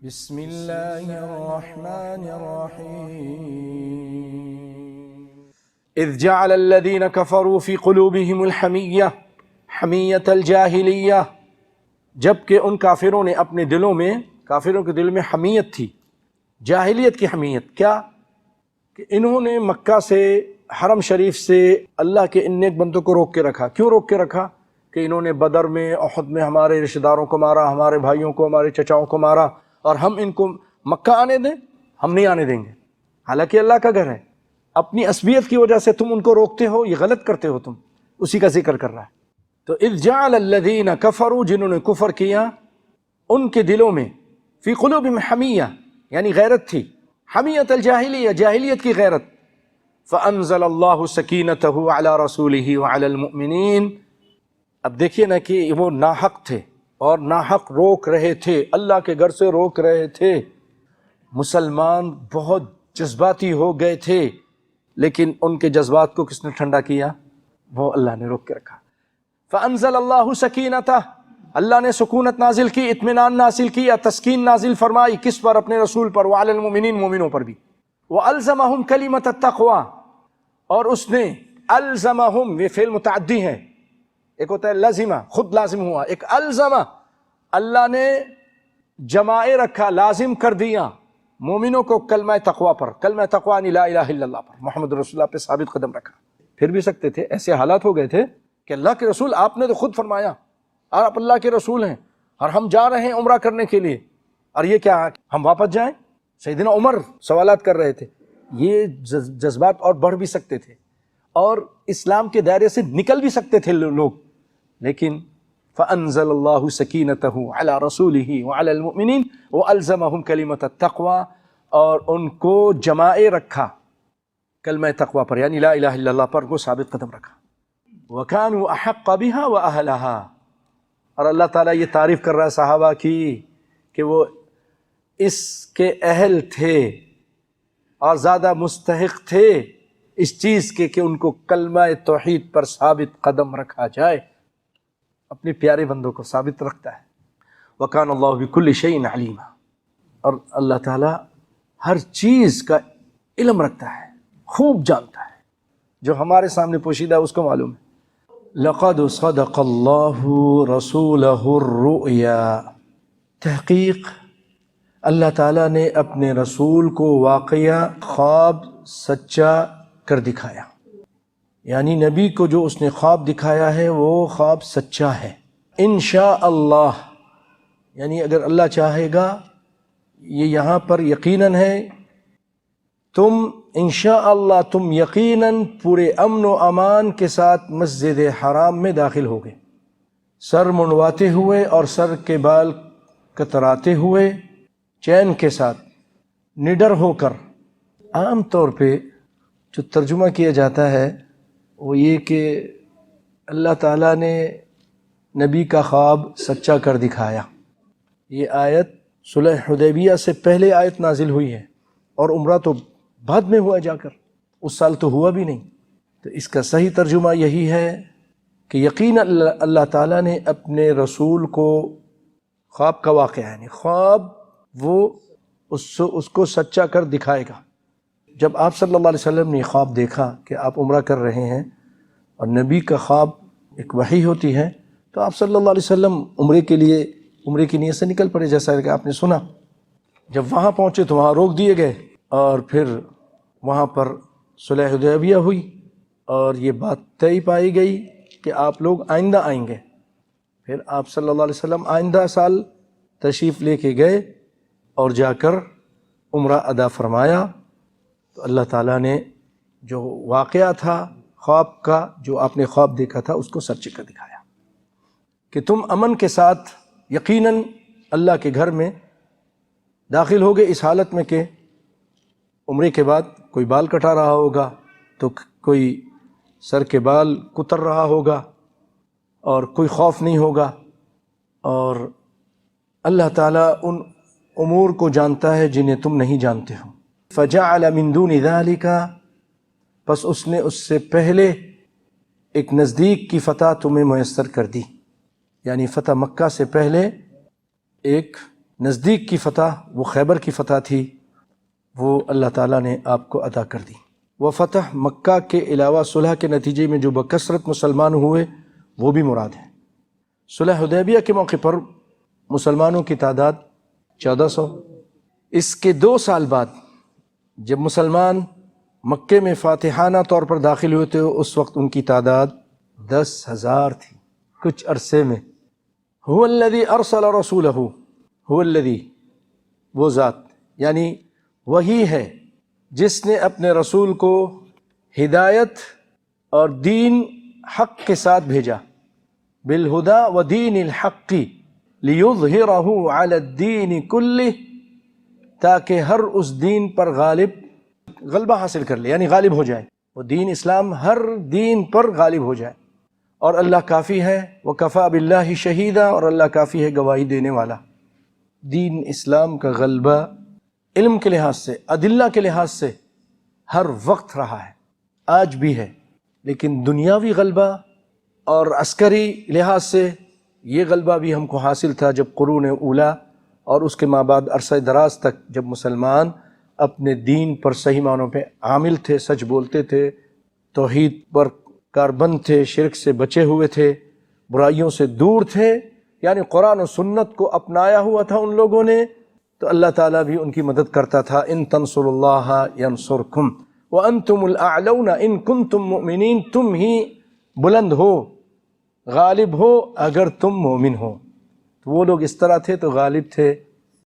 بسم اللہ الرحمن الرحیم اذ جعل الذین کفروا فی قلوبہم الحمیہ حمیۃ الجاہلیہ، جبکہ ان کافروں نے اپنے دلوں میں، کافروں کے دل میں حمیت تھی، جاہلیت کی حمیت. کیا کہ انہوں نے مکہ سے، حرم شریف سے اللہ کے ان نیک بندوں کو روک کے رکھا. کیوں روک کے رکھا؟ کہ انہوں نے بدر میں، احد میں ہمارے رشتہ داروں کو مارا، ہمارے بھائیوں کو، ہمارے چچاؤں کو مارا، اور ہم ان کو مکہ آنے دیں؟ ہم نہیں آنے دیں گے. حالانکہ اللہ کا گھر ہے. اپنی عصبیت کی وجہ سے تم ان کو روکتے ہو، یہ غلط کرتے ہو. تم اسی کا ذکر کر رہا ہے. تو اذ جعل الذین کفروا، جنہوں نے کفر کیا، ان کے دلوں میں، فی قلوبہم حمیہ یعنی غیرت تھی، حمیۃ الجاہلیہ جاہلیت کی غیرت. فانزل اللہ سکینتہ علی رسولہ وعلی المؤمنین. اب دیکھیے نا کہ وہ ناحق تھے اور ناحق روک رہے تھے، اللہ کے گھر سے روک رہے تھے. مسلمان بہت جذباتی ہو گئے تھے، لیکن ان کے جذبات کو کس نے ٹھنڈا کیا؟ وہ اللہ نے روک کے رکھا. فانزل اللہ سکینتہ، اللہ نے سکونت نازل کی، اطمینان نازل کیا، تسکین نازل فرمائی. کس پر؟ اپنے رسول پر. وعلی المؤمنین، مومنوں پر بھی. والزمہم کلمۃ التقوی، اور اس نے الزمہم، یہ فعل متعدی ہے. ایک ہوتا ہے لازمہ، خود لازم ہوا. ایک الزمہ، اللہ نے جمائے رکھا، لازم کر دیا مومنوں کو کلمہ تقوی پر، کلمہ تقوی یعنی لا الہ الا اللہ پر، محمد رسول اللہ پہ ثابت قدم رکھا. پھر بھی سکتے تھے، ایسے حالات ہو گئے تھے کہ اللہ کے رسول، آپ نے تو خود فرمایا اور آپ اللہ کے رسول ہیں، اور ہم جا رہے ہیں عمرہ کرنے کے لیے، اور یہ کیا ہم واپس جائیں؟ سیدنا عمر سوالات کر رہے تھے. یہ جذبات اور بڑھ بھی سکتے تھے اور اسلام کے دائرے سے نکل بھی سکتے تھے لوگ. لیکن فانزل اللہ سکینتہ علی رسولہ وعلی المؤمنین والزمہم کلمۃ التقوی، اور ان کو جمائے رکھا کلمہ تقوی پر یعنی لا الہ الا اللہ پر، کو ثابت قدم رکھا. وکانوا احق بها واہلها، اور اللہ تعالیٰ یہ تعریف کر رہا ہے صحابہ کی کہ وہ اس کے اہل تھے اور زیادہ مستحق تھے اس چیز کے کہ ان کو کلمہ توحید پر ثابت قدم رکھا جائے. اپنے پیارے بندوں کو ثابت رکھتا ہے. وَكَانَ اللَّهُ بِكُلِّ شَيْءٍ عَلِيمًا، اور اللہ تعالیٰ ہر چیز کا علم رکھتا ہے، خوب جانتا ہے. جو ہمارے سامنے پوشیدہ ہے اس کو معلوم ہے. لَقَدْ صَدَقَ اللَّهُ رَسُولَهُ الرُّؤْيَا، تحقیق اللہ تعالیٰ نے اپنے رسول کو واقعہ، خواب سچا کر دکھایا. یعنی نبی کو جو اس نے خواب دکھایا ہے وہ خواب سچا ہے. انشاء اللہ یعنی اگر اللہ چاہے گا. یہ یہاں پر یقیناً ہے، تم انشاء اللہ، تم یقیناً پورے امن و امان کے ساتھ مسجد حرام میں داخل ہوگے، سر منڈواتے ہوئے اور سر کے بال کتراتے ہوئے، چین کے ساتھ، نڈر ہو کر. عام طور پہ جو ترجمہ کیا جاتا ہے وہ یہ کہ اللہ تعالیٰ نے نبی کا خواب سچا کر دکھایا. یہ آیت صلح حدیبیہ سے پہلے آیت نازل ہوئی ہے، اور عمرہ تو بعد میں ہوا جا کر، اس سال تو ہوا بھی نہیں. تو اس کا صحیح ترجمہ یہی ہے کہ یقینا اللہ تعالیٰ نے اپنے رسول کو خواب کا واقعہ، یعنی خواب وہ اس کو سچا کر دکھائے گا. جب آپ صلی اللہ علیہ وسلم نے خواب دیکھا کہ آپ عمرہ کر رہے ہیں، اور نبی کا خواب ایک وحی ہوتی ہے، تو آپ صلی اللہ علیہ وسلم عمرے کے لیے، عمرے کی نیت سے نکل پڑے، جیسا کہ آپ نے سنا. جب وہاں پہنچے تو وہاں روک دیے گئے، اور پھر وہاں پر صلح حدیبیہ ہوئی، اور یہ بات طے پائی گئی کہ آپ لوگ آئندہ آئیں گے. پھر آپ صلی اللہ علیہ وسلم آئندہ سال تشریف لے کے گئے اور جا کر عمرہ ادا فرمایا. تو اللہ تعالیٰ نے جو واقعہ تھا خواب کا، جو آپ نے خواب دیکھا تھا، اس کو سچ کر دکھایا کہ تم امن کے ساتھ یقیناً اللہ کے گھر میں داخل ہوگے، اس حالت میں کہ عمرے کے بعد کوئی بال کٹا رہا ہوگا تو کوئی سر کے بال کتر رہا ہوگا، اور کوئی خوف نہیں ہوگا. اور اللہ تعالیٰ ان امور کو جانتا ہے جنہیں تم نہیں جانتے ہو. فَجَعَلَ مِن دُونِ ذَلِكَ، پس اس نے اس سے پہلے ایک نزدیک کی فتح تمہیں میسر کر دی. یعنی فتح مکہ سے پہلے ایک نزدیک کی فتح وہ خیبر کی فتح تھی، وہ اللہ تعالیٰ نے آپ کو عطا کر دی۔ وہ فتح مکہ کے علاوہ صلح کے نتیجے میں جو بکثرت مسلمان ہوئے وہ بھی مراد ہے۔ صلح حدیبیہ کے موقع پر مسلمانوں کی تعداد 1400، اس کے 2 سال بعد جب مسلمان مکے میں فاتحانہ طور پر داخل ہوئے تھے اس وقت ان کی تعداد 10,000 تھی کچھ عرصے میں۔ هو الذی ارسل رسولہ، هو الذی، وہ ذات یعنی وہی ہے جس نے اپنے رسول کو ہدایت اور دین حق کے ساتھ بھیجا، بالہدا و دین الحق لیظہرہ علی الدین کلہ، تاکہ ہر اس دین پر غلبہ حاصل کر لے، یعنی غالب ہو جائے، وہ دین اسلام ہر دین پر غالب ہو جائے۔ اور اللہ کافی ہے، وکفیٰ باللہ شہیدا، اور اللہ کافی ہے گواہی دینے والا۔ دین اسلام کا غلبہ علم کے لحاظ سے، ادلہ کے لحاظ سے ہر وقت رہا ہے، آج بھی ہے، لیکن دنیاوی غلبہ اور عسکری لحاظ سے یہ غلبہ بھی ہم کو حاصل تھا جب قرون اولیٰ اور اس کے ما بعد عرصہ دراز تک جب مسلمان اپنے دین پر صحیح معنوں پہ عامل تھے، سچ بولتے تھے، توحید پر کاربند تھے، شرک سے بچے ہوئے تھے، برائیوں سے دور تھے، یعنی قرآن و سنت کو اپنایا ہوا تھا ان لوگوں نے، تو اللہ تعالیٰ بھی ان کی مدد کرتا تھا۔ ان تنصروا اللہ ینصرکم وانتم الاعلون ان کنتم مؤمنین، تم ہی بلند ہو، غالب ہو اگر تم مومن ہو۔ تو وہ لوگ اس طرح تھے تو غالب تھے۔